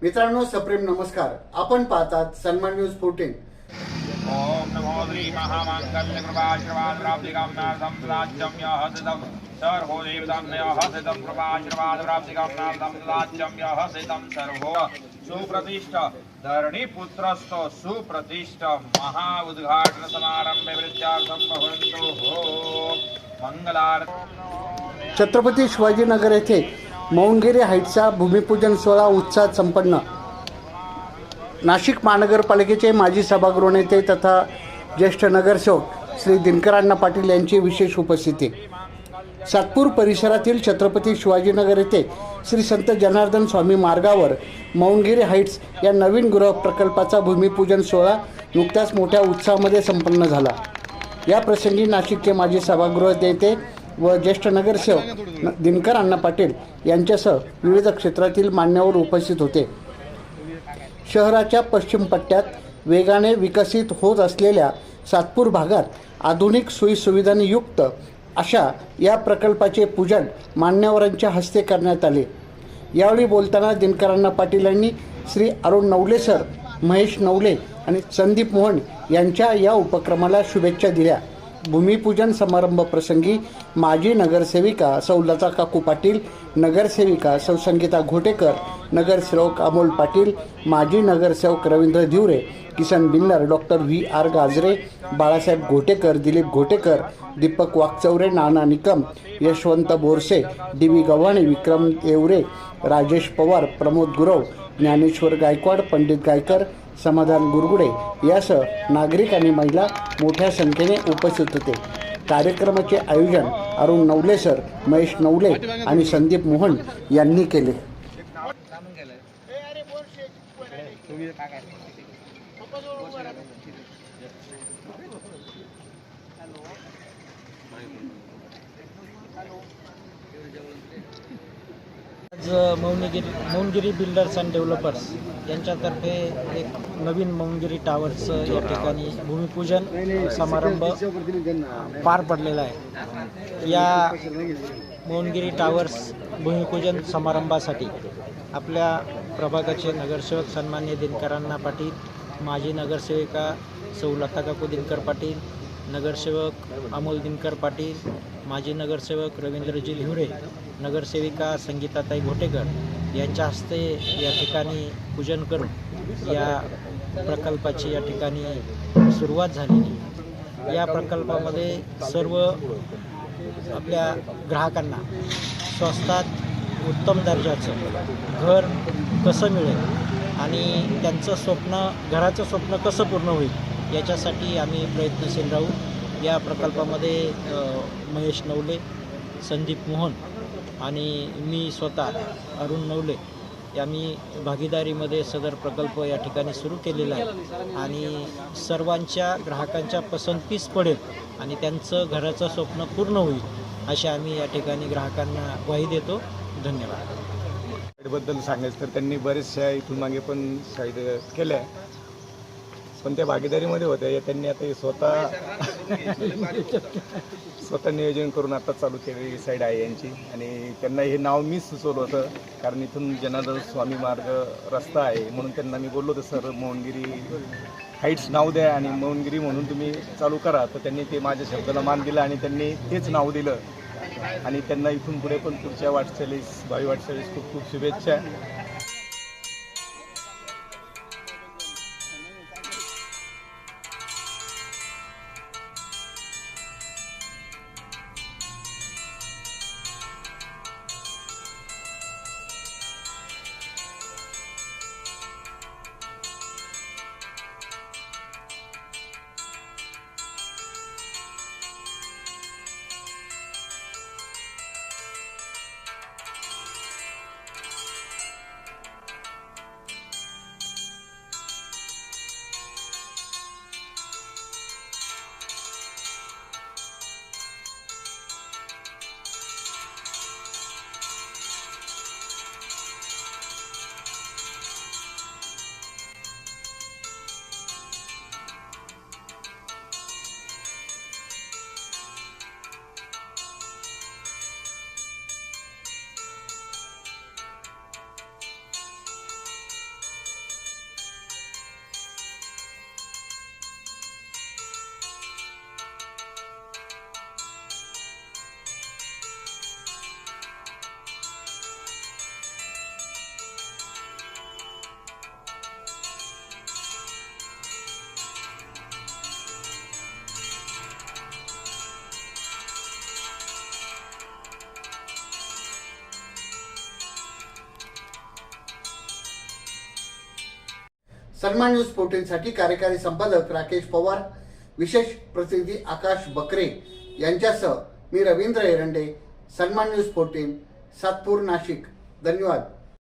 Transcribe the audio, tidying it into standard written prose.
मित्रांनो, सप्रेम नमस्कार. आपण पाहतात सन्मान न्यूज 14. ओम नमो श्री महामांगल्य कृपाशीर्वाद प्राप्ति कामनार्थम राज्यम यह सिद्धम सर्वो देवताम यह सिद्धम कृपाशीर्वाद प्राप्ति कामनार्थम राज्यम यह सिद्धम सर्वो सुप्रतिष्ठ धरणी पुत्रस्तो सुप्रतिष्ठ महा उद्घाटन समारंभे वृत्यार्थम भवन्तु हो मंगलारती. छत्रपती शिवाजीनगर येथे मौनगिरी हाईट्सचा भूमिपूजन सोहळा उत्साहात संपन्न. नाशिक महानगरपालिकेचे माजी सभागृह नेते तथा ज्येष्ठ नगरसेवक श्री दिनकर अण्णा पाटील यांची विशेष उपस्थिती. सातपूर परिसरातील छत्रपती शिवाजीनगर येथे श्री संत जनार्दन स्वामी मार्गावर मौनगिरी हाईट्स या नवीन गृह प्रकल्पाचा भूमिपूजन सोहळा नुकताच मोठ्या उत्साहामध्ये संपन्न झाला. या प्रसंगी नाशिकचे माजी सभागृह नेते व ज्येष्ठ नगरसेवक दिनकर अण्णा पाटील यांच्यासह विविध क्षेत्रातील मान्यवर उपस्थित होते. शहराच्या पश्चिम पट्ट्यात वेगाने विकसित होत असलेल्या सातपूर भागात आधुनिक सोयीसुविधांनी युक्त अशा या प्रकल्पाचे पूजन मान्यवरांच्या हस्ते करण्यात आले. यावेळी बोलताना दिनकर अण्णा पाटील यांनी श्री अरुण नवले सर, महेश नवले आणि संदीप मोहन यांच्या या उपक्रमाला शुभेच्छा दिल्या. भूमिपूजन समारंभ प्रसंगी माजी नगरसेविका सौ लता काकू पाटील, नगरसेविका सौ संगीता घोटेकर, नगरसेवक अमोल पाटील, माजी नगरसेवक रवींद्र धिवरे, किसन बिल्लर, डॉक्टर व्ही.आर. गाजरे, बाळासाहेब घोटेकर, दिलीप घोटेकर, दीपक वाकचौरे, नाना निकम, यशवंत बोरसे, डी.व्ही. गव्हाणे, विक्रम येवरे, राजेश पवार, प्रमोद गुरव, ज्ञानेश्वर गायकवाड, पंडित गायकर, समाधान गुरगुडे यासह नागरिक आणि महिला मोठ्या संख्येने उपस्थित होते. कार्यक्रमाचे आयोजन अरुण नवले सर, महेश नवले आणि संदीप मोहन यांनी केले. आज मौनगिरी बिल्डर्स अँड डेव्हलपर्स यांच्यातर्फे एक नवीन मौनगिरी टावर्सचं या ठिकाणी भूमिपूजन समारंभ पार पडलेला आहे. या मौनगिरी टावर्स भूमिपूजन समारंभासाठी आपल्या प्रभागाचे नगरसेवक सन्माननीय दिनकर अण्णा पाटील, माजी नगरसेविका सौ लता काकू दिनकर पाटील, नगरसेवक अमोल दिनकर पाटील, माजी नगरसेवक रवींद्रजी धिवरे, नगरसेविका संगीताताई घोटेकर यांच्या हस्ते या ठिकाणी पूजन करून या प्रकल्पाची या ठिकाणी सुरुवात झालेली. या प्रकल्पामध्ये सर्व आपल्या ग्राहकांना स्वस्तात उत्तम दर्जाचं घर कसं मिळेल आणि त्यांचं घराचं स्वप्न कसं पूर्ण होईल याच्यासाठी आम्ही प्रयत्नशील राहू. या प्रकल्पामध्ये महेश नवले, संदीप मोहन आणि मी स्वतः अरुण नवले यांनी भागीदारीमध्ये सदर प्रकल्प या ठिकाणी सुरू केलेला आहे आणि सर्वांच्या ग्राहकांच्या पसंतीस पडेल आणि त्यांचं घराचं स्वप्न पूर्ण होईल असे आम्ही या ठिकाणी ग्राहकांना ग्वाही देतो. धन्यवाद. बद्दल सांगायचं तर त्यांनी बरेचशा इथून मागे पण साईड केल्या, पण त्या भागीदारीमध्ये होत्या. त्यांनी आता स्वतः नियोजन करून आता चालू केलेली साईड आहे यांची आणि त्यांना हे नाव मीच सुचवलं होतं कारण इथून जनार्दन स्वामी मार्ग रस्ता आहे म्हणून त्यांना मी बोललो होतं सर मौनगिरी हाईट्स नाव द्या आणि मौनगिरी म्हणून तुम्ही चालू करा. तर त्यांनी ते माझ्या शब्दाला मान दिला आणि त्यांनी तेच नाव दिलं आणि त्यांना इथून पुढे पण पुढच्या वाटचालीस भावी वाटचालीस खूप खूप शुभेच्छा. सन्मान न्यूज 14साठी कार्यकारी संपादक राकेश पवार, विशेष प्रतिनिधी आकाश बकरे यांच्यासह मी रवींद्र एरंडे, सन्मान न्यूज 14, सातपूर, नाशिक. धन्यवाद.